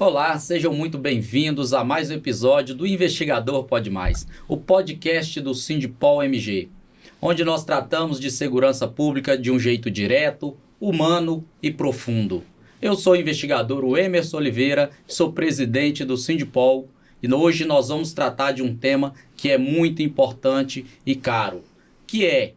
Olá, sejam muito bem-vindos a mais um episódio do Investigador Pode Mais, o podcast do Sindipol MG, onde nós tratamos de segurança pública de um jeito direto, humano e profundo. Eu sou o investigador Emerson Oliveira, sou presidente do Sindipol e hoje nós vamos tratar de um tema que é muito importante e caro, que é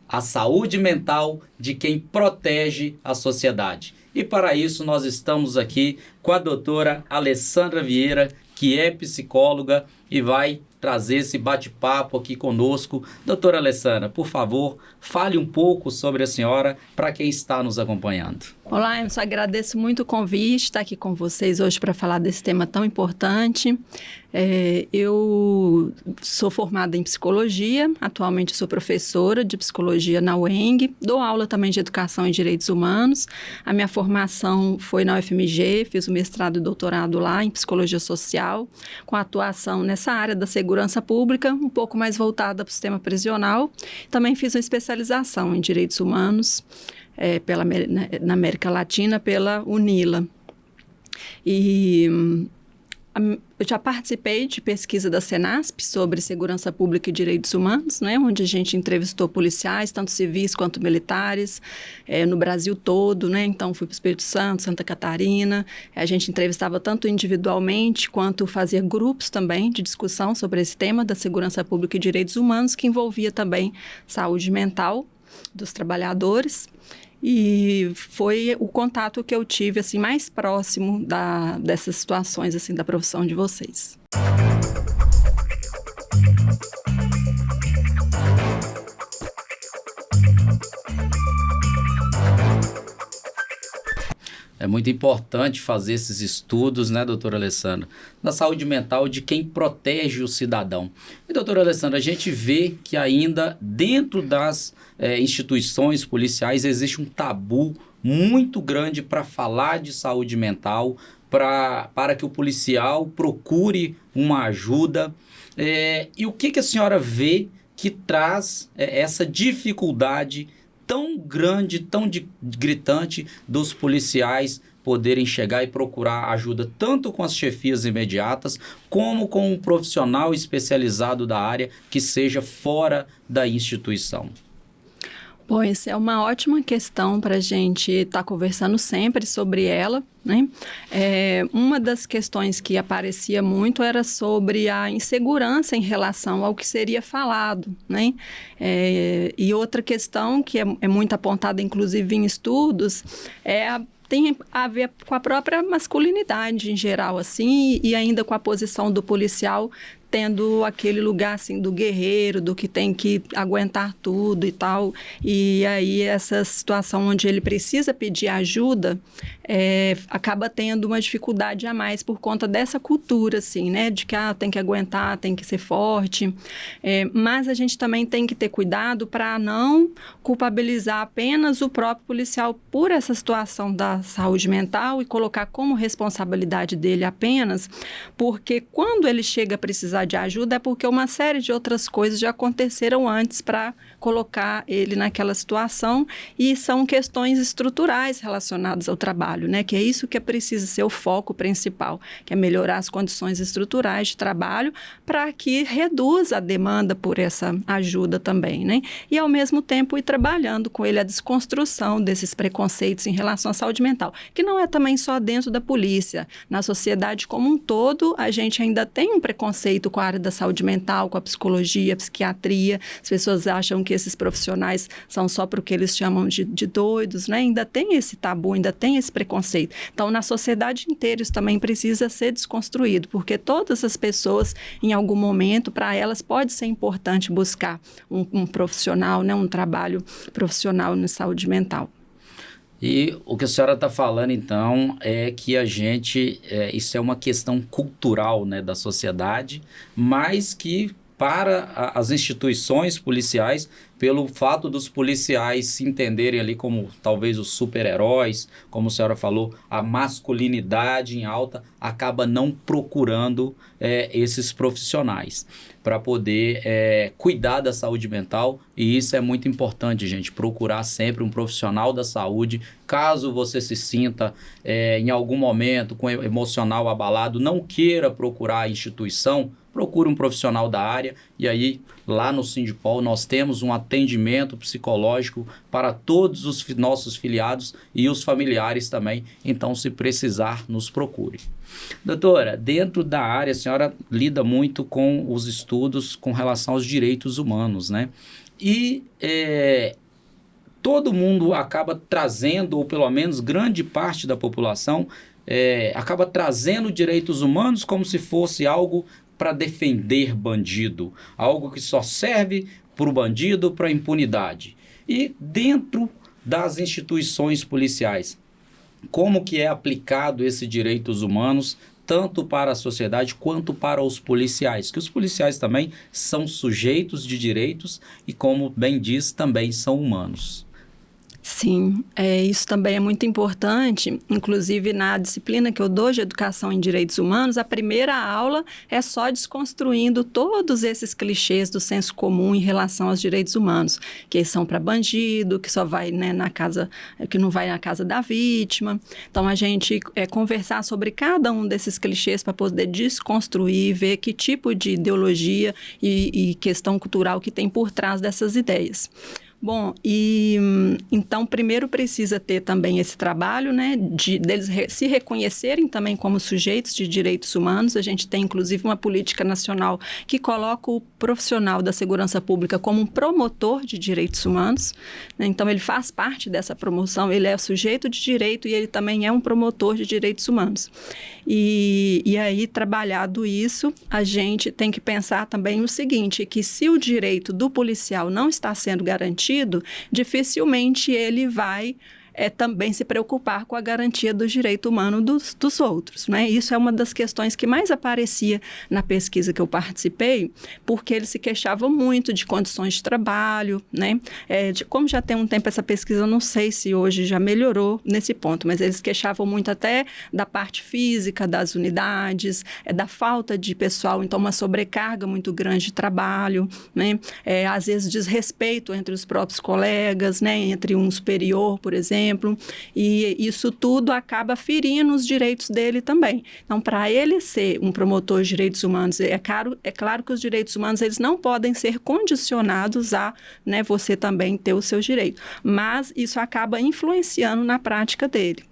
a saúde mental de quem protege a sociedade. E para isso nós estamos aqui com a doutora Alessandra Vieira, que é psicóloga e vai trazer esse bate-papo aqui conosco. Doutora Alessandra, por favor, fale um pouco sobre a senhora para quem está nos acompanhando. Olá, eu só agradeço muito o convite, estar aqui com vocês hoje para falar desse tema tão importante. Eu sou formada em psicologia, atualmente sou professora de psicologia na UENG, dou aula também de educação e direitos humanos. A minha formação foi na UFMG, fiz o mestrado e doutorado lá em psicologia social, com atuação nessa área da segurança pública, um pouco mais voltada para o sistema prisional. Também fiz uma especialização em direitos humanos na América Latina pela UNILA. Eu já participei de pesquisa da Senasp sobre segurança pública e direitos humanos, né, onde a gente entrevistou policiais, tanto civis quanto militares, no Brasil todo, né, então fui para o Espírito Santo, Santa Catarina, a gente entrevistava tanto individualmente quanto fazia grupos também de discussão sobre esse tema da segurança pública e direitos humanos, que envolvia também saúde mental dos trabalhadores. E foi o contato que eu tive assim, mais próximo dessas situações assim, da profissão de vocês. É muito importante fazer esses estudos, né, doutora Alessandra, da saúde mental de quem protege o cidadão. E, doutora Alessandra, a gente vê que ainda dentro das instituições policiais existe um tabu muito grande para falar de saúde mental, para que o policial procure uma ajuda. E o que a senhora vê que traz essa dificuldade tão grande, tão gritante dos policiais poderem chegar e procurar ajuda tanto com as chefias imediatas como com um profissional especializado da área que seja fora da instituição? Bom, essa é uma ótima questão para a gente estar conversando sempre sobre ela, né? Uma das questões que aparecia muito era sobre a insegurança em relação ao que seria falado, né? E outra questão que é muito apontada, inclusive em estudos, tem a ver com a própria masculinidade em geral, assim, e ainda com a posição do policial tendo aquele lugar, assim, do guerreiro, do que tem que aguentar tudo e tal. E aí, essa situação onde ele precisa pedir ajuda, acaba tendo uma dificuldade a mais por conta dessa cultura, assim, né? De que tem que aguentar, tem que ser forte. Mas a gente também tem que ter cuidado para não culpabilizar apenas o próprio policial por essa situação da saúde mental e colocar como responsabilidade dele apenas, porque quando ele chega a precisar de ajuda é porque uma série de outras coisas já aconteceram antes para colocar ele naquela situação, e são questões estruturais relacionadas ao trabalho, né? Que é isso que precisa ser o foco principal, que é melhorar as condições estruturais de trabalho para que reduza a demanda por essa ajuda também, né? E ao mesmo tempo ir trabalhando com ele a desconstrução desses preconceitos em relação à saúde mental, que não é também só dentro da polícia. Na sociedade como um todo, a gente ainda tem um preconceito com a área da saúde mental, com a psicologia, a psiquiatria. As pessoas acham que esses profissionais são só porque eles chamam de doidos, né? Ainda tem esse tabu, ainda tem esse preconceito. Então, na sociedade inteira, isso também precisa ser desconstruído, porque todas as pessoas, em algum momento, para elas pode ser importante buscar um profissional, né? Um trabalho profissional na saúde mental. E o que a senhora está falando, então, é que isso é uma questão cultural, né, da sociedade, mas que para as instituições policiais, pelo fato dos policiais se entenderem ali como talvez os super-heróis, como a senhora falou, a masculinidade em alta, acaba não procurando esses profissionais. para poder cuidar da saúde mental, e isso é muito importante, gente, procurar sempre um profissional da saúde. Caso você se sinta em algum momento com o emocional abalado, não queira procurar a instituição, procure um profissional da área, e aí lá no Sindipol nós temos um atendimento psicológico para todos os nossos filiados e os familiares também, então se precisar nos procure. Doutora, dentro da área a senhora lida muito com os estudos com relação aos direitos humanos, né? E todo mundo acaba trazendo, ou pelo menos grande parte da população, acaba trazendo direitos humanos como se fosse algo para defender bandido, algo que só serve para o bandido, para a impunidade. E dentro das instituições policiais, como que é aplicado esses direitos humanos, tanto para a sociedade quanto para os policiais? Que os policiais também são sujeitos de direitos e, como bem diz, também são humanos. Sim, isso também é muito importante, inclusive na disciplina que eu dou de Educação em Direitos Humanos, a primeira aula é só desconstruindo todos esses clichês do senso comum em relação aos direitos humanos, que são para bandido, que só vai, né, na casa, que não vai na casa da vítima. Então, a gente conversar sobre cada um desses clichês para poder desconstruir, ver que tipo de ideologia e questão cultural que tem por trás dessas ideias. Bom, então primeiro precisa ter também esse trabalho, né, deles se reconhecerem também como sujeitos de direitos humanos. A gente tem inclusive uma política nacional que coloca o profissional da segurança pública como um promotor de direitos humanos, né? Então ele faz parte dessa promoção, ele é sujeito de direito e ele também é um promotor de direitos humanos. E aí, trabalhado isso, a gente tem que pensar também o seguinte, que se o direito do policial não está sendo garantido, dificilmente ele vai também se preocupar com a garantia do direito humano dos outros, né? Isso é uma das questões que mais aparecia na pesquisa que eu participei, porque eles se queixavam muito de condições de trabalho, né? Como já tem um tempo essa pesquisa, eu não sei se hoje já melhorou nesse ponto, mas eles queixavam muito até da parte física das unidades, da falta de pessoal, então uma sobrecarga muito grande de trabalho, né? Às vezes desrespeito entre os próprios colegas, né? Entre um superior, por exemplo, e isso tudo acaba ferindo os direitos dele também. Então, para ele ser um promotor de direitos humanos, é claro que os direitos humanos eles não podem ser condicionados a, né, você também ter o seu direito, mas isso acaba influenciando na prática dele.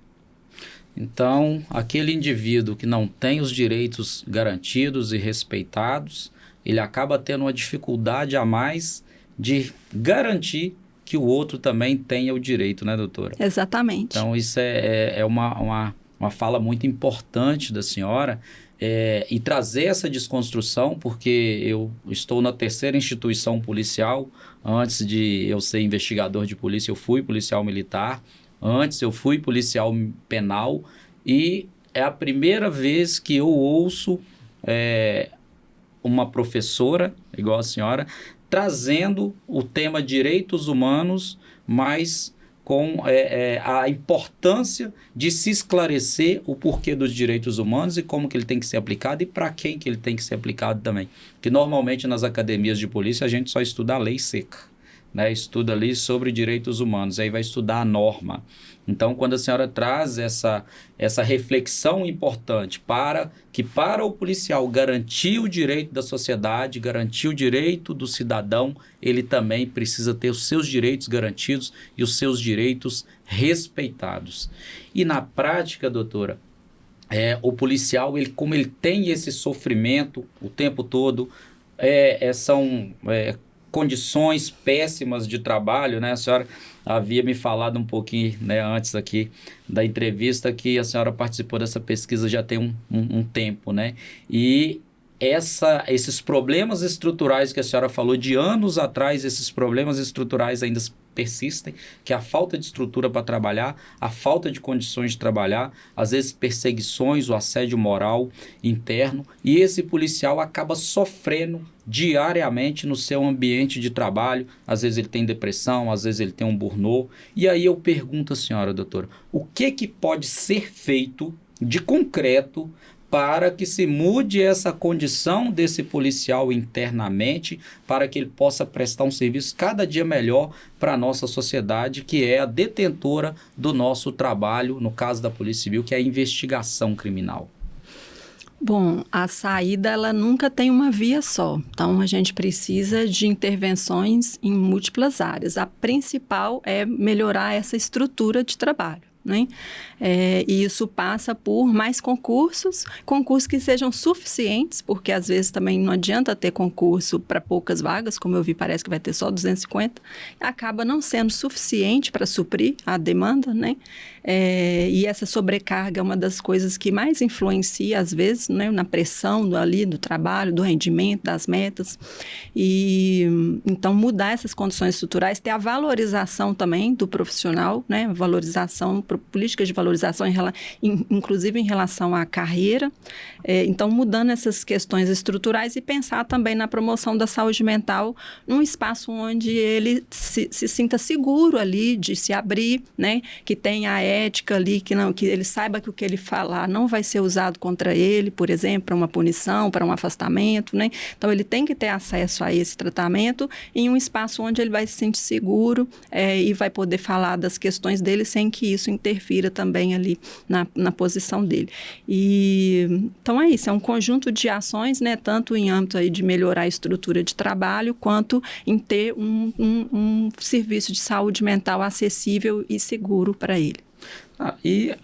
Então, aquele indivíduo que não tem os direitos garantidos e respeitados, ele acaba tendo uma dificuldade a mais de garantir que o outro também tenha o direito, né, doutora? Exatamente. Então, isso é uma fala muito importante da senhora, e trazer essa desconstrução, porque eu estou na terceira instituição policial. Antes de eu ser investigador de polícia, eu fui policial militar. Antes, eu fui policial penal. E é a primeira vez que eu ouço uma professora, igual a senhora, trazendo o tema direitos humanos, mas com a importância de se esclarecer o porquê dos direitos humanos e como que ele tem que ser aplicado e para quem que ele tem que ser aplicado também. Porque normalmente nas academias de polícia a gente só estuda a lei seca, né? Estuda ali sobre direitos humanos, aí vai estudar a norma. Então, quando a senhora traz essa reflexão importante para o policial garantir o direito da sociedade, garantir o direito do cidadão, ele também precisa ter os seus direitos garantidos e os seus direitos respeitados. E na prática, doutora, o policial, como ele tem esse sofrimento o tempo todo, são condições péssimas de trabalho, né? A senhora havia me falado um pouquinho, né, antes aqui da entrevista, que a senhora participou dessa pesquisa já tem um tempo, né? E esses problemas estruturais que a senhora falou de anos atrás, esses problemas estruturais ainda persistem, que é a falta de estrutura para trabalhar, a falta de condições de trabalhar, às vezes perseguições, o assédio moral interno, e esse policial acaba sofrendo diariamente no seu ambiente de trabalho. Às vezes ele tem depressão, às vezes ele tem um burnout. E aí eu pergunto à senhora, doutora, o que pode ser feito de concreto para que se mude essa condição desse policial internamente, para que ele possa prestar um serviço cada dia melhor para a nossa sociedade, que é a detentora do nosso trabalho, no caso da Polícia Civil, que é a investigação criminal? Bom, a saída ela nunca tem uma via só. Então, a gente precisa de intervenções em múltiplas áreas. A principal é melhorar essa estrutura de trabalho, né? E isso passa por mais concursos que sejam suficientes, porque às vezes também não adianta ter concurso para poucas vagas, como eu vi, parece que vai ter só 250, acaba não sendo suficiente para suprir a demanda, né? E essa sobrecarga é uma das coisas que mais influencia, às vezes, né, na pressão do trabalho, do rendimento, das metas. E então, mudar essas condições estruturais, ter a valorização também do profissional, né? Valorização, políticas de valorização, inclusive em relação à carreira. Então, mudando essas questões estruturais e pensar também na promoção da saúde mental num espaço onde ele se sinta seguro ali de se abrir, né? Que tenha a ética ali, que ele saiba que o que ele falar não vai ser usado contra ele, por exemplo, para uma punição, para um afastamento, né? Então, ele tem que ter acesso a esse tratamento em um espaço onde ele vai se sentir seguro e vai poder falar das questões dele sem que isso interfira também ali na posição dele. Então, é isso, é um conjunto de ações, né? Tanto em âmbito aí de melhorar a estrutura de trabalho, quanto em ter um serviço de saúde mental acessível e seguro para ele. E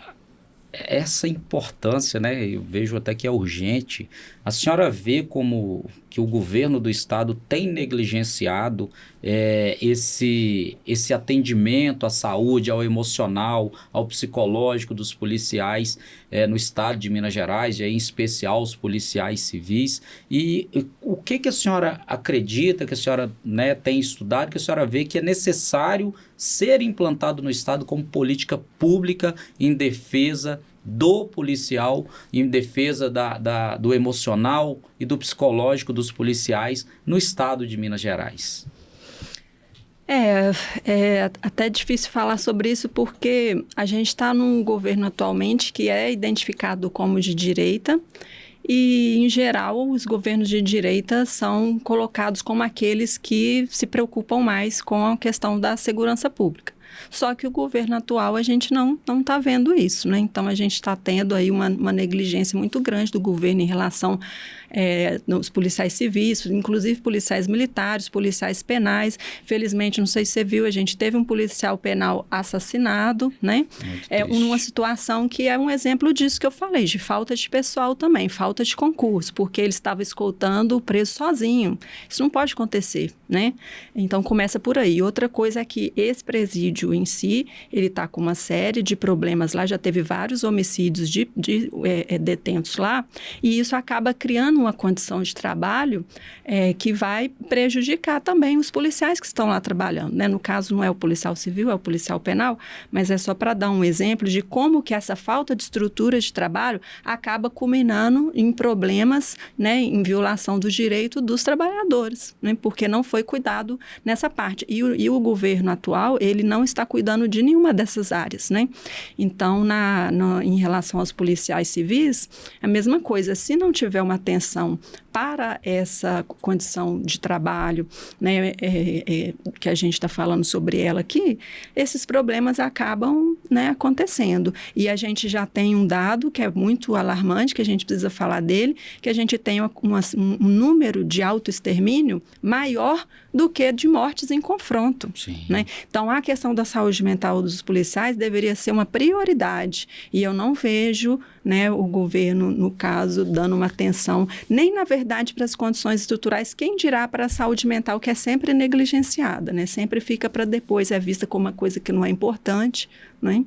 essa importância, né, eu vejo até que é urgente. A senhora vê como que o governo do estado tem negligenciado esse atendimento à saúde, ao emocional, ao psicológico dos policiais no estado de Minas Gerais, e em especial os policiais civis. E o que a senhora acredita, que a senhora, né, tem estudado, que a senhora vê que é necessário ser implantado no estado como política pública em defesa do policial, em defesa do emocional e do psicológico dos policiais no estado de Minas Gerais? É até difícil falar sobre isso, porque a gente está num governo atualmente que é identificado como de direita, e, em geral, os governos de direita são colocados como aqueles que se preocupam mais com a questão da segurança pública. Só que o governo atual, a gente não está vendo isso, né? Então, a gente está tendo aí uma negligência muito grande do governo em relação nos policiais civis, inclusive policiais militares, policiais penais. Felizmente, não sei se você viu, a gente teve um policial penal assassinado, né? Numa situação que é um exemplo disso que eu falei, de falta de pessoal também, falta de concurso, porque ele estava escoltando o preso sozinho. Isso não pode acontecer, né? Então, começa por aí. Outra coisa é que esse presídio em si, ele está com uma série de problemas lá, já teve vários homicídios de detentos lá, e isso acaba criando uma condição de trabalho que vai prejudicar também os policiais que estão lá trabalhando, né? No caso, não é o policial civil, é o policial penal, mas é só para dar um exemplo de como que essa falta de estrutura de trabalho acaba culminando em problemas, né, em violação do direito dos trabalhadores, né? Porque não foi cuidado nessa parte. E o governo atual, ele não está cuidando de nenhuma dessas áreas, né? Então, em relação aos policiais civis, a mesma coisa. Se não tiver uma atenção para essa condição de trabalho, né, que a gente está falando sobre ela aqui, esses problemas acabam, né, acontecendo. E a gente já tem um dado que é muito alarmante, que a gente precisa falar dele, que a gente tem um número de autoextermínio maior do que de mortes em confronto. Né? Então, a questão da saúde mental dos policiais deveria ser uma prioridade. E eu não vejo, né, o governo, no caso, dando uma atenção, nem, na verdade, para as condições estruturais, quem dirá para a saúde mental, que é sempre negligenciada, né? Sempre fica para depois, é vista como uma coisa que não é importante, né?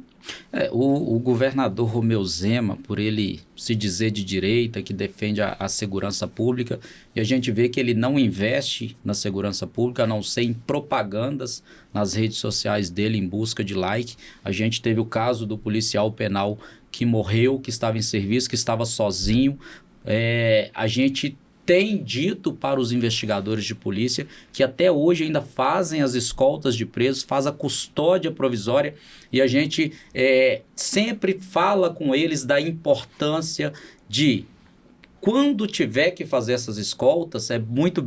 O governador Romeu Zema, por ele se dizer de direita, que defende a segurança pública, e a gente vê que ele não investe na segurança pública, a não ser em propagandas nas redes sociais dele em busca de like. A gente teve o caso do policial penal que morreu, que estava em serviço, que estava sozinho. A gente tem dito para os investigadores de polícia que até hoje ainda fazem as escoltas de presos, faz a custódia provisória, e a gente sempre fala com eles da importância de, quando tiver que fazer essas escoltas, é muito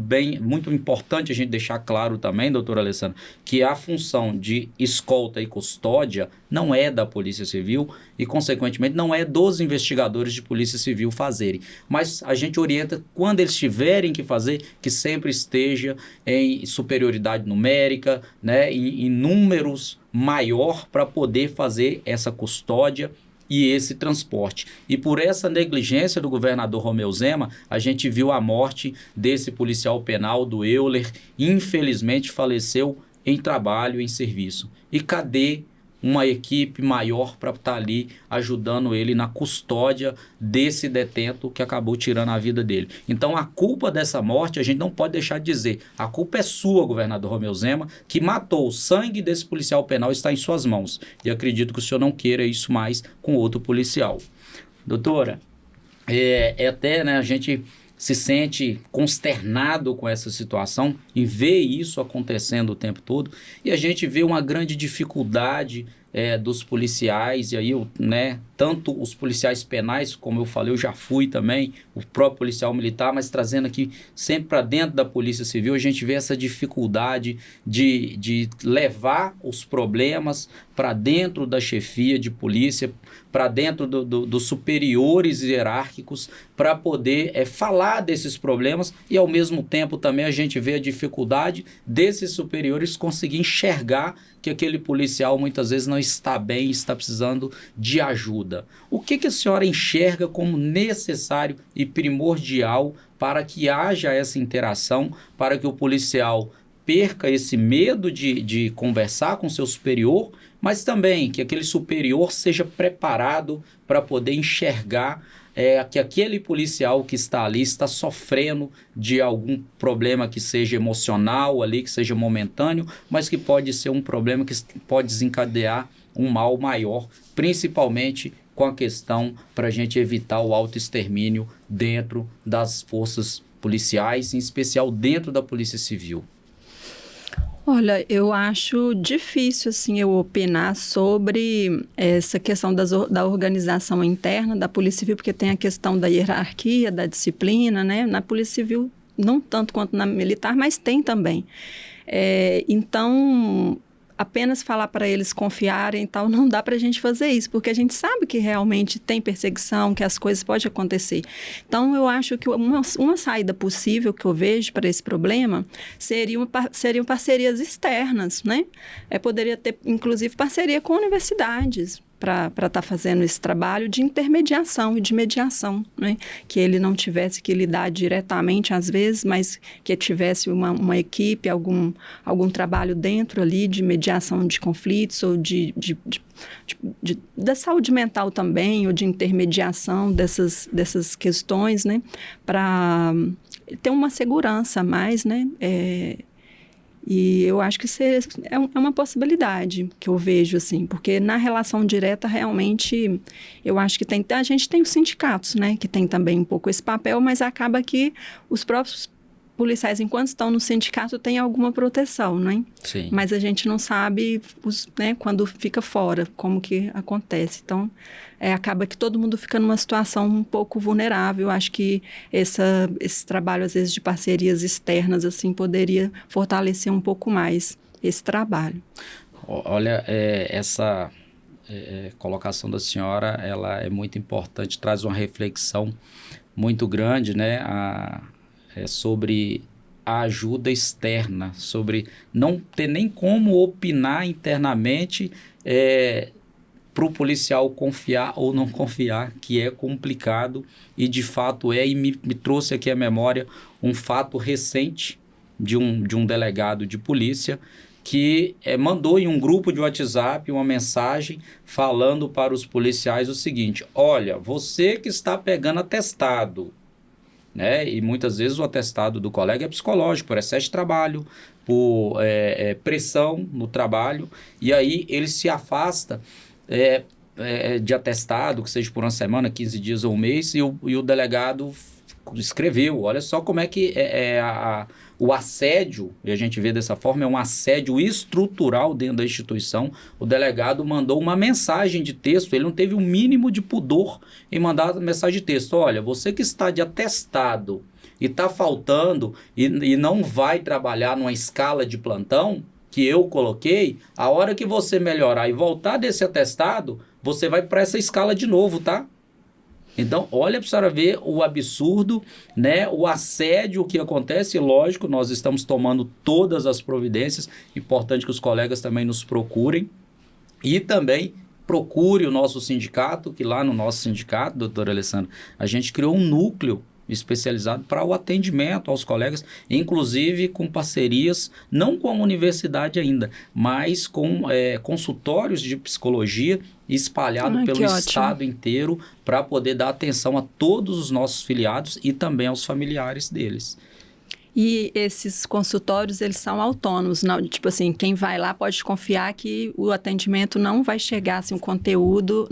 importante a gente deixar claro também, doutor Alessandro, que a função de escolta e custódia não é da Polícia Civil e, consequentemente, não é dos investigadores de Polícia Civil fazerem. Mas a gente orienta, quando eles tiverem que fazer, que sempre esteja em superioridade numérica, né, em números maior para poder fazer essa custódia e esse transporte. E por essa negligência do governador Romeu Zema, a gente viu a morte desse policial penal, do Euler, infelizmente faleceu em trabalho, em serviço. E cadê uma equipe maior para estar ali ajudando ele na custódia desse detento que acabou tirando a vida dele? Então a culpa dessa morte a gente não pode deixar de dizer. A culpa é sua, governador Romeu Zema, que matou. O sangue desse policial penal está em suas mãos. E acredito que o senhor não queira isso mais com outro policial. Doutora, até, né, a gente se sente consternado com essa situação e vê isso acontecendo o tempo todo, e a gente vê uma grande dificuldade dos policiais, e aí, né, tanto os policiais penais, como eu falei, eu já fui também, o próprio policial militar, mas trazendo aqui sempre para dentro da Polícia Civil, a gente vê essa dificuldade de levar os problemas para dentro da chefia de polícia, para dentro dos superiores hierárquicos, para poder falar desses problemas, e ao mesmo tempo também a gente vê a dificuldade desses superiores conseguir enxergar que aquele policial muitas vezes não está bem, está precisando de ajuda. O que a senhora enxerga como necessário e primordial para que haja essa interação, para que o policial perca esse medo de conversar com seu superior, mas também que aquele superior seja preparado para poder enxergar que aquele policial que está ali está sofrendo de algum problema que seja emocional ali, que seja momentâneo, mas que pode ser um problema que pode desencadear um mal maior, principalmente com a questão para a gente evitar o autoextermínio dentro das forças policiais, em especial dentro da Polícia Civil. Olha, eu acho difícil, assim, eu opinar sobre essa questão da organização interna da Polícia Civil, porque tem a questão da hierarquia, da disciplina, né? Na Polícia Civil, não tanto quanto na militar, mas tem também. Então, apenas falar para eles confiarem e tal, não dá para a gente fazer isso, porque a gente sabe que realmente tem perseguição, que as coisas podem acontecer. Então, eu acho que uma saída possível que eu vejo para esse problema seriam parcerias externas, né? Poderia ter, inclusive, parceria com universidades, para estar fazendo esse trabalho de intermediação e de mediação, né? Que ele não tivesse que lidar diretamente às vezes, mas que tivesse uma equipe, algum trabalho dentro ali de mediação de conflitos ou da saúde mental também, ou de intermediação dessas questões, né? Para ter uma segurança a mais, né? E eu acho que isso é uma possibilidade que eu vejo, assim, porque na relação direta, realmente, eu acho que a gente tem os sindicatos, né, que tem também um pouco esse papel, mas acaba que os próprios policiais, enquanto estão no sindicato, têm alguma proteção, né? Sim. Mas a gente não sabe, né, quando fica fora, como que acontece. Então, acaba que todo mundo fica numa situação um pouco vulnerável. Acho que esse trabalho, às vezes, de parcerias externas, assim, poderia fortalecer um pouco mais esse trabalho. Olha, essa colocação da senhora, ela é muito importante, traz uma reflexão muito grande, né, sobre a ajuda externa, sobre não ter nem como opinar internamente para o policial confiar ou não confiar, que é complicado e de fato e me trouxe aqui à memória um fato recente de um delegado de polícia que mandou em um grupo de WhatsApp uma mensagem falando para os policiais o seguinte: olha, você que está pegando atestado, né? E muitas vezes o atestado do colega é psicológico, por excesso de trabalho, por pressão no trabalho, e aí ele se afasta de atestado, que seja por uma semana, 15 dias ou um mês, e o delegado escreveu, olha só como é que o assédio, e a gente vê dessa forma, é um assédio estrutural dentro da instituição. O delegado mandou uma mensagem de texto, ele não teve o mínimo de pudor em mandar mensagem de texto. Olha, você que está de atestado e está faltando e não vai trabalhar numa escala de plantão que eu coloquei, a hora que você melhorar e voltar desse atestado, você vai para essa escala de novo, tá? Então, olha para a senhora ver o absurdo, né? O assédio que acontece. Lógico, nós estamos tomando todas as providências. Importante que os colegas também nos procurem. E também procure o nosso sindicato, que lá no nosso sindicato, doutora Alessandra, a gente criou um núcleo especializado para o atendimento aos colegas, inclusive com parcerias, não com a universidade ainda, mas com consultórios de psicologia espalhado pelo estado inteiro para poder dar atenção a todos os nossos filiados e também aos familiares deles. E esses consultórios, eles são autônomos, não, tipo assim, quem vai lá pode confiar que o atendimento não vai chegar, assim, um conteúdo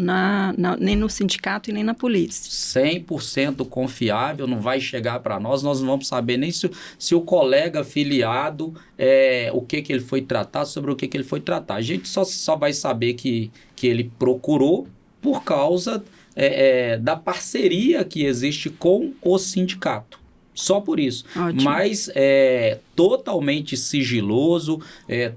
nem no sindicato e nem na polícia. 100% confiável, não vai chegar para nós não vamos saber nem se o colega afiliado, o que ele foi tratar, sobre o que ele foi tratar. A gente só vai saber que ele procurou por causa da parceria que existe com o sindicato. Só por isso. Ótimo. Mas totalmente sigiloso,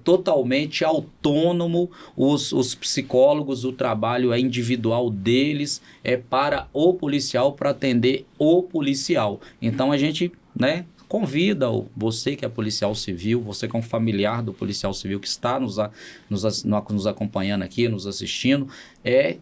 totalmente autônomo. Os psicólogos, o trabalho é individual deles, é para o policial, para atender o policial. Então a gente, né, convida você que é policial civil, você que é um familiar do policial civil que está nos acompanhando aqui, nos assistindo,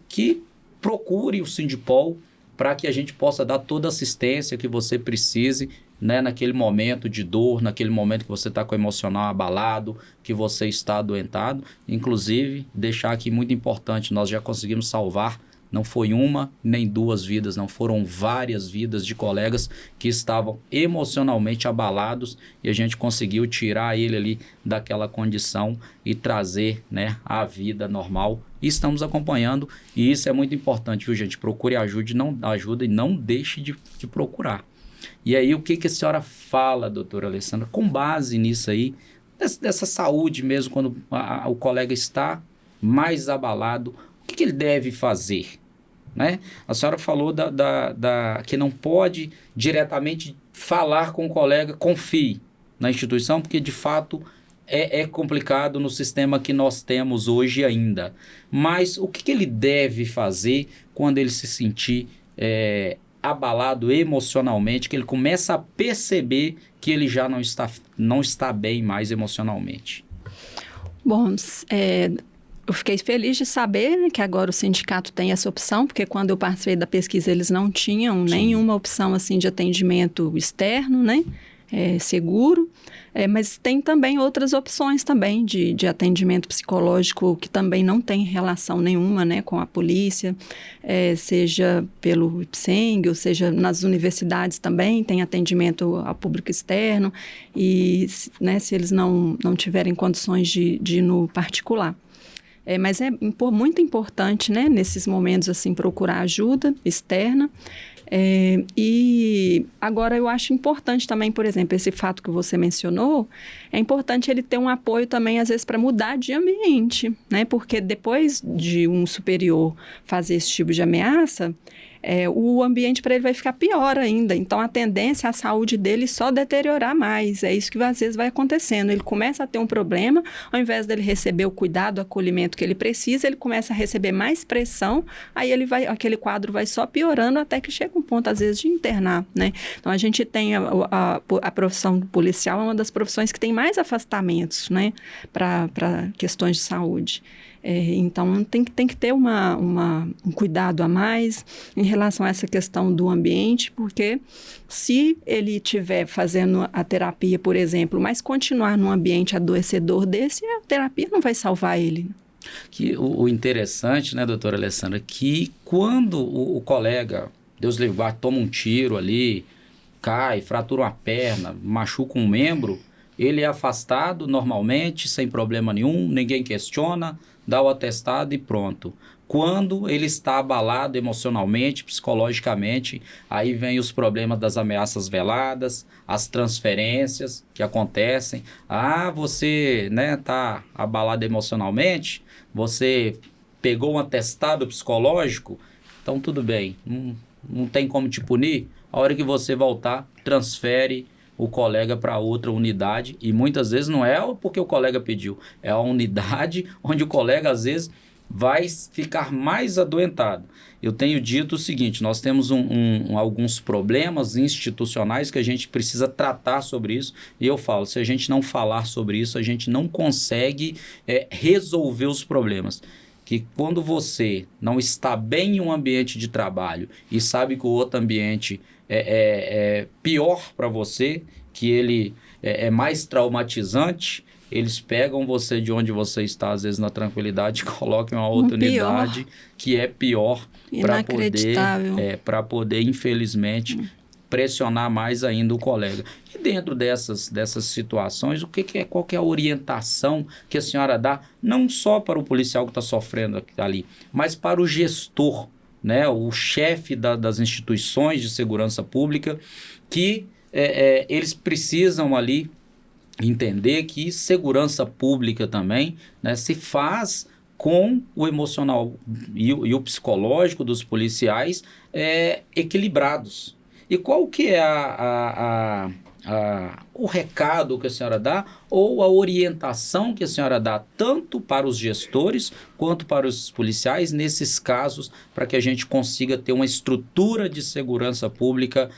que procure o Sindipol, para que a gente possa dar toda a assistência que você precise, né, naquele momento de dor, naquele momento que você está com o emocional abalado, que você está adoentado. Inclusive, deixar aqui muito importante, nós já conseguimos salvar, não foi uma nem duas vidas, não foram várias vidas de colegas que estavam emocionalmente abalados e a gente conseguiu tirar ele ali daquela condição e trazer, né, a vida normal. E estamos acompanhando, e isso é muito importante, viu, gente? Procure ajuda e não deixe de procurar. E aí, o que a senhora fala, doutora Alessandra, com base nisso aí, dessa saúde mesmo, quando o colega está mais abalado, o que ele deve fazer? Né? A senhora falou que não pode diretamente falar com o colega, confie na instituição, porque de fato é complicado no sistema que nós temos hoje ainda. Mas o que ele deve fazer quando ele se sentir abalado emocionalmente, que ele começa a perceber que ele já não está bem mais emocionalmente? Bom, eu fiquei feliz de saber, né, que agora o sindicato tem essa opção, porque quando eu participei da pesquisa eles não tinham nenhuma opção assim, de atendimento externo, né, seguro. Mas tem também outras opções também de atendimento psicológico que também não tem relação nenhuma, né, com a polícia, seja pelo IPSENG, ou seja, nas universidades também tem atendimento ao público externo e, né, se eles não tiverem condições de ir no particular. Mas é muito importante, né, nesses momentos assim, procurar ajuda externa. E agora eu acho importante também, por exemplo, esse fato que você mencionou, é importante ele ter um apoio também, às vezes, para mudar de ambiente, né? Porque depois de um superior fazer esse tipo de ameaça, o ambiente para ele vai ficar pior ainda. Então, a tendência é a saúde dele só deteriorar mais. É isso que às vezes vai acontecendo. Ele começa a ter um problema, ao invés dele receber o cuidado, o acolhimento que ele precisa, ele começa a receber mais pressão, aí aquele quadro vai só piorando até que chega um ponto, às vezes, de internar, né? Então, a gente tem a profissão policial, é uma das profissões que tem mais afastamentos, né, para questões de saúde. Então, tem que ter um cuidado a mais em relação a essa questão do ambiente, porque se ele estiver fazendo a terapia, por exemplo, mas continuar num ambiente adoecedor desse, a terapia não vai salvar ele. Que o interessante, né, doutora Alessandra, que quando o colega, Deus livre, toma um tiro ali, cai, fratura uma perna, machuca um membro, ele é afastado normalmente, sem problema nenhum, ninguém questiona, dá o atestado e pronto. Quando ele está abalado emocionalmente, psicologicamente, aí vem os problemas das ameaças veladas, as transferências que acontecem. Você, né, tá abalado emocionalmente, você pegou um atestado psicológico, então tudo bem, não tem como te punir. A hora que você voltar, transfere o colega para outra unidade, e muitas vezes não é porque o colega pediu, é a unidade onde o colega às vezes vai ficar mais adoentado. Eu tenho dito o seguinte, nós temos alguns problemas institucionais que a gente precisa tratar sobre isso, e eu falo, se a gente não falar sobre isso, a gente não consegue resolver os problemas. Que quando você não está bem em um ambiente de trabalho e sabe que o outro ambiente é pior para você, que ele é mais traumatizante, eles pegam você de onde você está, às vezes na tranquilidade, e colocam em uma outra unidade que é pior para poder, infelizmente, pressionar mais ainda o colega. E dentro dessas situações, qual que é a orientação que a senhora dá, não só para o policial que está sofrendo ali, mas para o gestor, né, o chefe das instituições de segurança pública, que eles precisam ali entender que segurança pública também, né, se faz com o emocional e o psicológico dos policiais equilibrados. E qual que é o recado que a senhora dá ou a orientação que a senhora dá tanto para os gestores quanto para os policiais nesses casos, para que a gente consiga ter uma estrutura de segurança pública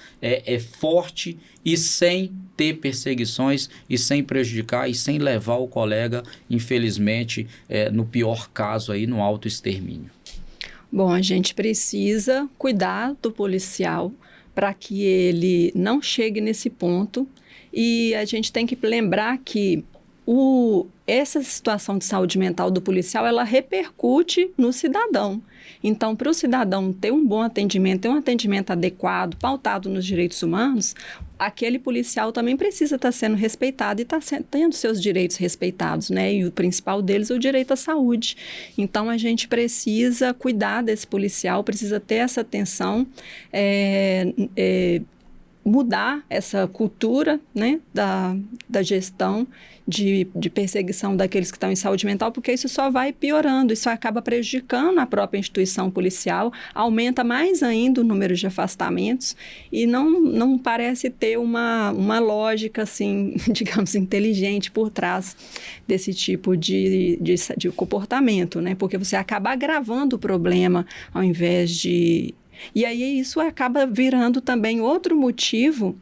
forte e sem ter perseguições e sem prejudicar e sem levar o colega, infelizmente, no pior caso aí, no autoextermínio? Bom, a gente precisa cuidar do policial para que ele não chegue nesse ponto, e a gente tem que lembrar que essa situação de saúde mental do policial, ela repercute no cidadão. Então, para o cidadão ter um bom atendimento, ter um atendimento adequado, pautado nos direitos humanos, aquele policial também precisa estar sendo respeitado e tendo seus direitos respeitados, né? E o principal deles é o direito à saúde. Então, a gente precisa cuidar desse policial, precisa ter essa atenção, mudar essa cultura, né, da gestão de perseguição daqueles que estão em saúde mental, porque isso só vai piorando, isso acaba prejudicando a própria instituição policial, aumenta mais ainda o número de afastamentos e não parece ter uma lógica, assim, digamos, inteligente por trás desse tipo de comportamento, né, porque você acaba agravando o problema ao invés de... E aí isso acaba virando também outro motivo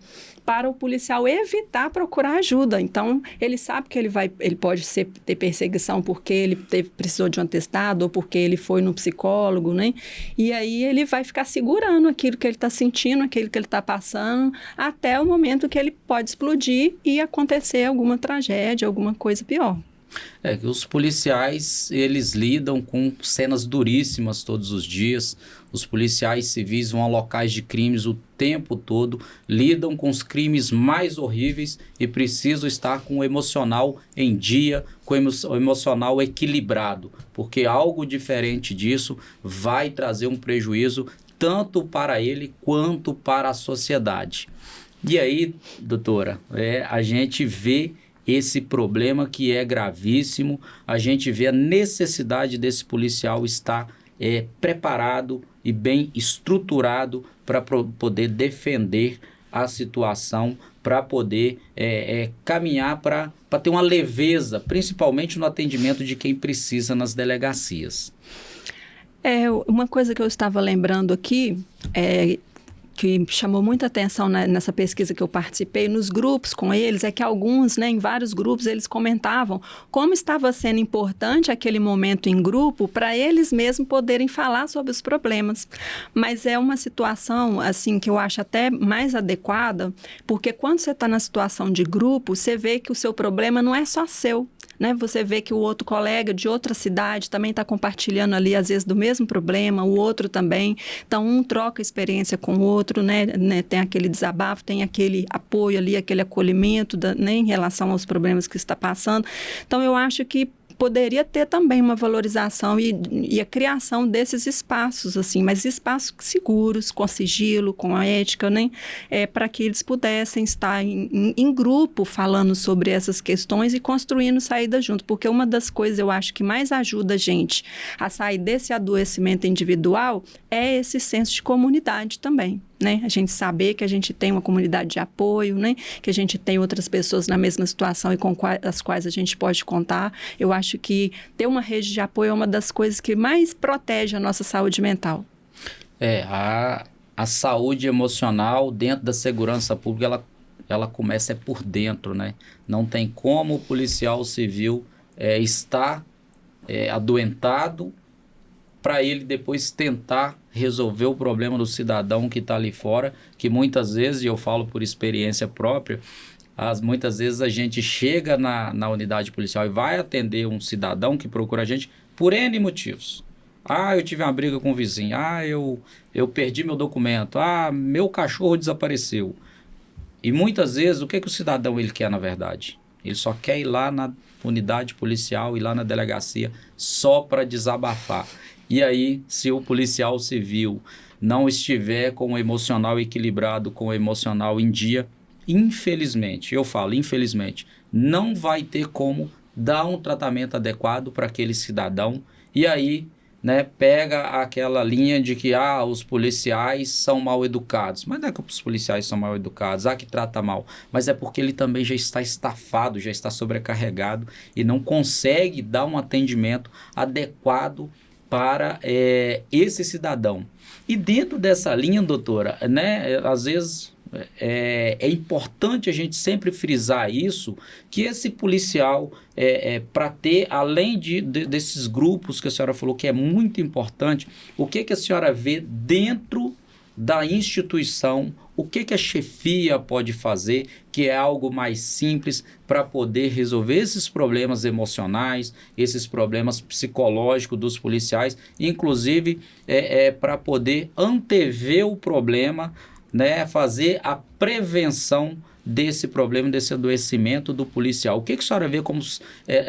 para o policial evitar procurar ajuda. Então, ele sabe que ele pode ter perseguição porque ele precisou de um atestado ou porque ele foi no psicólogo, né? E aí ele vai ficar segurando aquilo que ele está sentindo, aquilo que ele está passando, até o momento que ele pode explodir e acontecer alguma tragédia, alguma coisa pior. Os policiais, eles lidam com cenas duríssimas todos os dias. Os policiais civis vão a locais de crimes o tempo todo, lidam com os crimes mais horríveis e precisam estar com o emocional em dia, com o emocional equilibrado, porque algo diferente disso vai trazer um prejuízo tanto para ele quanto para a sociedade. E aí, doutora, a gente vê esse problema que é gravíssimo, a gente vê a necessidade desse policial estar preparado e bem estruturado para poder defender a situação, para poder caminhar para ter uma leveza, principalmente no atendimento de quem precisa nas delegacias. Uma coisa que eu estava lembrando aqui que chamou muita atenção nessa pesquisa que eu participei, nos grupos com eles, é que alguns, né, em vários grupos, eles comentavam como estava sendo importante aquele momento em grupo para eles mesmos poderem falar sobre os problemas. Mas é uma situação, assim, que eu acho até mais adequada, porque quando você está na situação de grupo, você vê que o seu problema não é só seu, né? Você vê que o outro colega de outra cidade também está compartilhando ali, às vezes, do mesmo problema, o outro também. Então, um troca experiência com o outro, né? Tem aquele desabafo, tem aquele apoio ali, aquele acolhimento, né? Em relação aos problemas que está passando. Então, eu acho que poderia ter também uma valorização e a criação desses espaços, assim, mas espaços seguros, com sigilo, com ética, né? Para que eles pudessem estar em grupo falando sobre essas questões e construindo saída junto, porque uma das coisas eu acho que mais ajuda a gente a sair desse adoecimento individual é esse senso de comunidade também. Né? A gente saber que a gente tem uma comunidade de apoio, né? Que a gente tem outras pessoas na mesma situação e com as quais a gente pode contar. Eu acho que ter uma rede de apoio é uma das coisas que mais protege a nossa saúde mental. A saúde emocional dentro da segurança pública, ela começa por dentro, né? Não tem como o policial civil estar adoentado para ele depois tentar resolver o problema do cidadão que está ali fora, que muitas vezes, e eu falo por experiência própria, muitas vezes a gente chega na unidade policial e vai atender um cidadão que procura a gente por N motivos. Eu tive uma briga com o vizinho. Eu perdi meu documento. Meu cachorro desapareceu. E muitas vezes, o que o cidadão ele quer na verdade? Ele só quer ir lá na unidade policial, ir lá na delegacia, só para desabafar. E aí, se o policial civil não estiver com o emocional equilibrado, com o emocional em dia, infelizmente, não vai ter como dar um tratamento adequado para aquele cidadão. E aí, né, pega aquela linha de que os policiais são mal educados. Mas não é que os policiais são mal educados, que trata mal. Mas é porque ele também já está estafado, já está sobrecarregado e não consegue dar um atendimento adequado para esse cidadão. E dentro dessa linha, doutora, né, às vezes é importante a gente sempre frisar isso, que esse policial, para ter, além desses grupos que a senhora falou que é muito importante, o que a senhora vê dentro da instituição, o que a chefia pode fazer, que é algo mais simples para poder resolver esses problemas emocionais, esses problemas psicológicos dos policiais, inclusive para poder antever o problema, né, fazer a prevenção desse problema, desse adoecimento do policial. O que a senhora vê como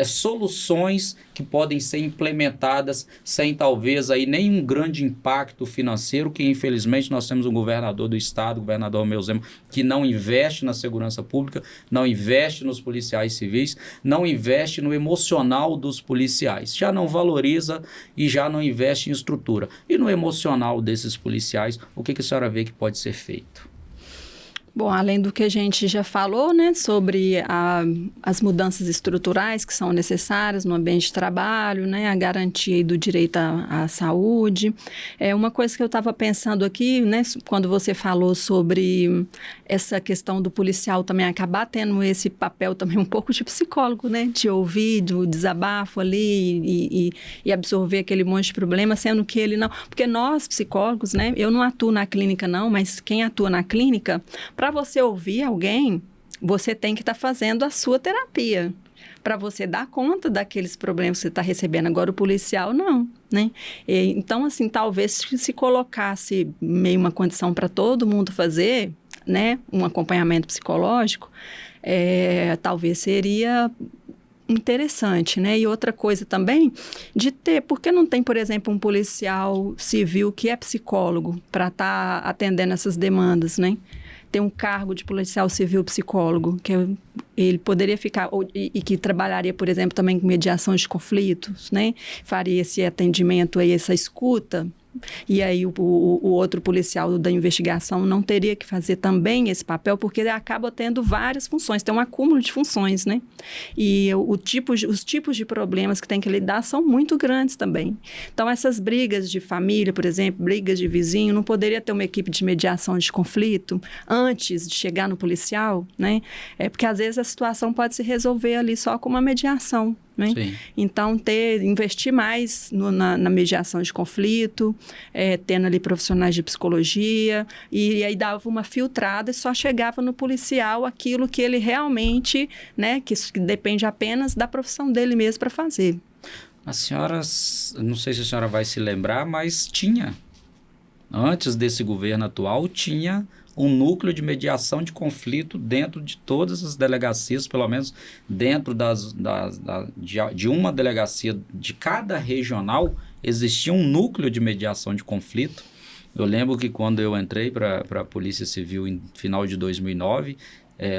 soluções que podem ser implementadas sem talvez aí nenhum grande impacto financeiro, que infelizmente nós temos um governador do estado, o governador Romeu Zema, que não investe na segurança pública, não investe nos policiais civis, não investe no emocional dos policiais, já não valoriza e já não investe em estrutura. E no emocional desses policiais, o que a senhora vê que pode ser feito? Bom, além do que a gente já falou, né, sobre as mudanças estruturais que são necessárias no ambiente de trabalho, né, a garantia do direito à saúde. Uma coisa que eu estava pensando aqui, né, quando você falou sobre essa questão do policial também acabar tendo esse papel também um pouco de psicólogo, né, de ouvir, do desabafo ali e absorver aquele monte de problema, sendo que ele não... Porque nós, psicólogos, né, eu não atuo na clínica não, mas quem atua na clínica... Para você ouvir alguém, você tem que estar fazendo a sua terapia, para você dar conta daqueles problemas que você está recebendo. Agora, o policial, não, né? Então, assim, talvez se colocasse meio uma condição para todo mundo fazer, né, um acompanhamento psicológico, talvez seria interessante, né? E outra coisa também, de ter, por que não tem, por exemplo, um policial civil que é psicólogo para estar atendendo essas demandas, né? Tem um cargo de policial civil psicólogo, que ele poderia ficar, e que trabalharia, por exemplo, também com mediação de conflitos, né? Faria esse atendimento aí, essa escuta. E aí o outro policial da investigação não teria que fazer também esse papel, porque ele acaba tendo várias funções, tem um acúmulo de funções, né? E os tipos de problemas que tem que lidar são muito grandes também. Então, essas brigas de família, por exemplo, brigas de vizinho, não poderia ter uma equipe de mediação de conflito antes de chegar no policial, né? Porque às vezes a situação pode se resolver ali só com uma mediação. Né? Então, investir mais na mediação de conflito, tendo ali profissionais de psicologia, e aí dava uma filtrada e só chegava no policial aquilo que ele realmente, né, que depende apenas da profissão dele mesmo para fazer. A senhora, não sei se a senhora vai se lembrar, mas tinha antes desse governo atual, tinha um núcleo de mediação de conflito dentro de todas as delegacias, pelo menos dentro de uma delegacia de cada regional, existia um núcleo de mediação de conflito. Eu lembro que quando eu entrei para a Polícia Civil em final de 2009,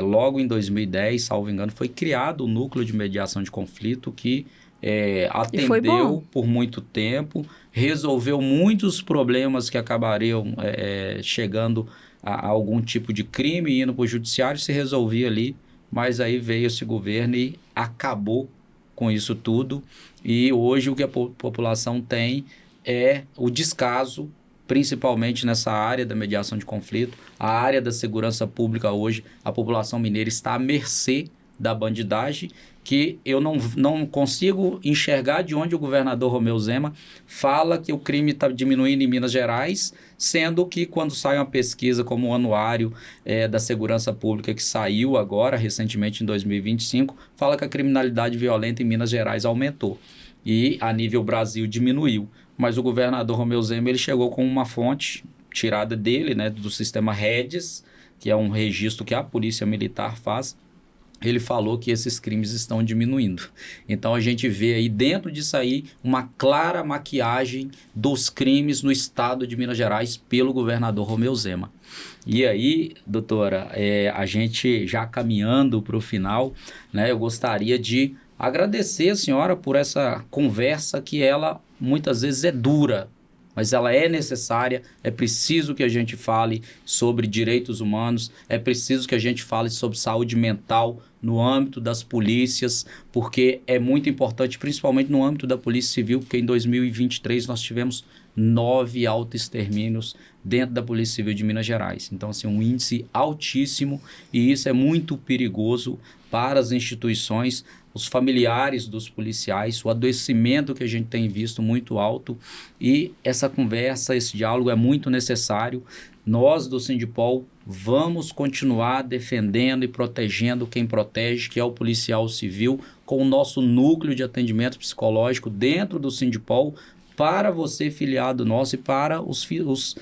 logo em 2010, salvo engano, foi criado o núcleo de mediação de conflito que atendeu por muito tempo, resolveu muitos problemas que acabariam chegando a algum tipo de crime, indo para o judiciário, se resolvia ali, mas aí veio esse governo e acabou com isso tudo, e hoje o que a população tem é o descaso, principalmente nessa área da mediação de conflito, a área da segurança pública hoje, a população mineira está à mercê da bandidagem, que eu não consigo enxergar de onde o governador Romeu Zema fala que o crime está diminuindo em Minas Gerais, sendo que quando sai uma pesquisa como o anuário da segurança pública que saiu agora, recentemente em 2025, fala que a criminalidade violenta em Minas Gerais aumentou e a nível Brasil diminuiu. Mas o governador Romeu Zema ele chegou com uma fonte tirada dele, né, do sistema REDES, que é um registro que a Polícia Militar faz. Ele falou que esses crimes estão diminuindo. Então, a gente vê aí, dentro disso aí, uma clara maquiagem dos crimes no estado de Minas Gerais pelo governador Romeu Zema. E aí, doutora, a gente já caminhando para o final, né, eu gostaria de agradecer a senhora por essa conversa que ela, muitas vezes, é dura, mas ela é necessária, é preciso que a gente fale sobre direitos humanos, é preciso que a gente fale sobre saúde mental no âmbito das polícias, porque é muito importante, principalmente no âmbito da Polícia Civil, porque em 2023 nós tivemos 9 autoextermínios dentro da Polícia Civil de Minas Gerais. Então, assim, um índice altíssimo, e isso é muito perigoso para as instituições, os familiares dos policiais, o adoecimento que a gente tem visto muito alto, e essa conversa, esse diálogo é muito necessário. Nós do Sindipol vamos continuar defendendo e protegendo quem protege, que é o policial civil, com o nosso núcleo de atendimento psicológico dentro do Sindipol, para você, filiado nosso, e para os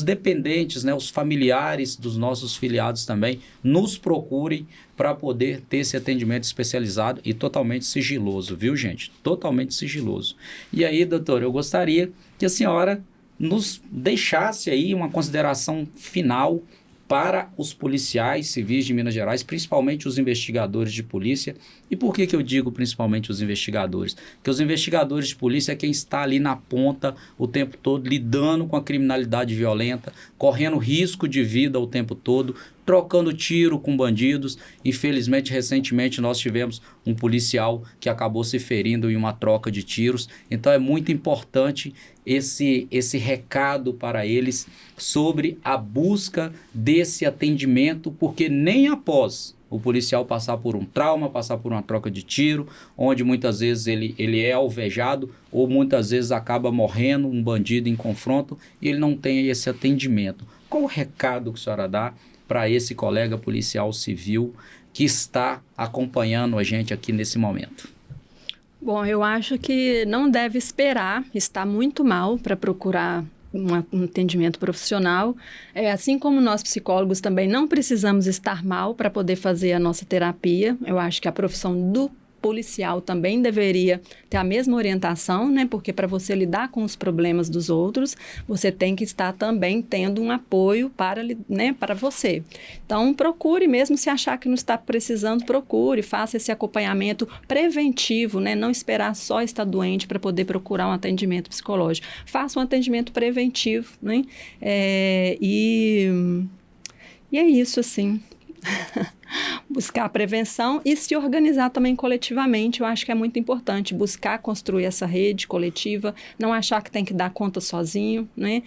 dependentes, né, os familiares dos nossos filiados também, nos procurem para poder ter esse atendimento especializado e totalmente sigiloso, viu, gente? Totalmente sigiloso. E aí, doutora, eu gostaria que a senhora nos deixasse aí uma consideração final para os policiais civis de Minas Gerais, principalmente os investigadores de polícia. E por que eu digo principalmente os investigadores? Porque os investigadores de polícia é quem está ali na ponta o tempo todo, lidando com a criminalidade violenta, correndo risco de vida o tempo todo, trocando tiro com bandidos. Infelizmente, recentemente, nós tivemos um policial que acabou se ferindo em uma troca de tiros. Então, é muito importante esse recado para eles sobre a busca desse atendimento, porque nem após o policial passar por um trauma, passar por uma troca de tiro, onde muitas vezes ele é alvejado ou muitas vezes acaba morrendo um bandido em confronto e ele não tem esse atendimento. Qual o recado que a senhora dá para esse colega policial civil que está acompanhando a gente aqui nesse momento? Bom, eu acho que não deve esperar estar muito mal para procurar um atendimento profissional. Assim como nós psicólogos também não precisamos estar mal para poder fazer a nossa terapia. Eu acho que a profissão do policial também deveria ter a mesma orientação, né? Porque para você lidar com os problemas dos outros, você tem que estar também tendo um apoio para, né, para você. Então, procure, mesmo se achar que não está precisando, procure, faça esse acompanhamento preventivo, né? Não esperar só estar doente para poder procurar um atendimento psicológico. Faça um atendimento preventivo, né? E é isso, assim. Buscar a prevenção e se organizar também coletivamente. Eu acho que é muito importante buscar construir essa rede coletiva, não achar que tem que dar conta sozinho, né?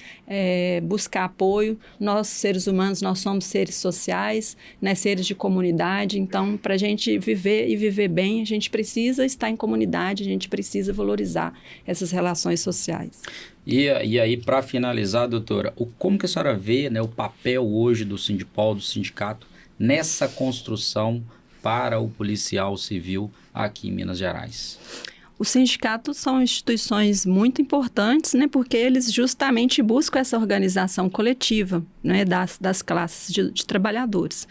Buscar apoio. Nós, seres humanos, nós somos seres sociais, né? Seres de comunidade. Então, para a gente viver e viver bem, a gente precisa estar em comunidade, a gente precisa valorizar essas relações sociais. E aí, para finalizar, doutora, como que a senhora vê, né, o papel hoje do Sindipol, do sindicato, nessa construção para o policial civil aqui em Minas Gerais? Os sindicatos são instituições muito importantes, né, porque eles justamente buscam essa organização coletiva, né, das classes de trabalhadores.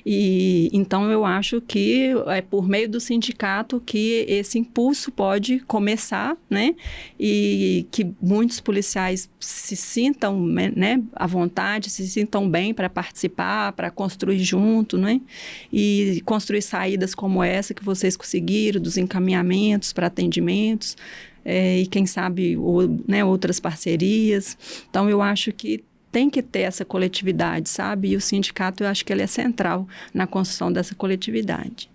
E então eu acho que é por meio do sindicato que esse impulso pode começar, né, e que muitos policiais se sintam, né, à vontade, se sintam bem para participar, para construir junto, né, e construir saídas como essa que vocês conseguiram, dos encaminhamentos para atendimentos, e quem sabe né, outras parcerias. Então eu acho que tem que ter essa coletividade, sabe? E o sindicato, eu acho que ele é central na construção dessa coletividade.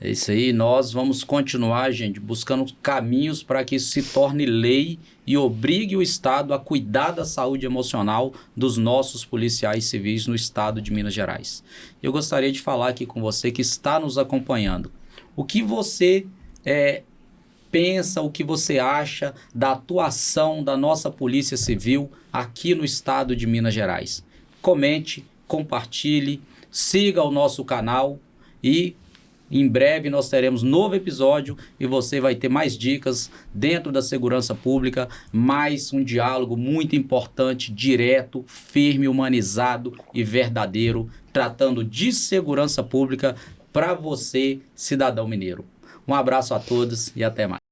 É isso aí, nós vamos continuar, gente, buscando caminhos para que isso se torne lei e obrigue o Estado a cuidar da saúde emocional dos nossos policiais civis no Estado de Minas Gerais. Eu gostaria de falar aqui com você que está nos acompanhando. O que você pensa, o que você acha da atuação da nossa Polícia Civil aqui no Estado de Minas Gerais? Comente, compartilhe, siga o nosso canal e em breve nós teremos novo episódio e você vai ter mais dicas dentro da segurança pública, mais um diálogo muito importante, direto, firme, humanizado e verdadeiro, tratando de segurança pública para você, cidadão mineiro. Um abraço a todos e até mais.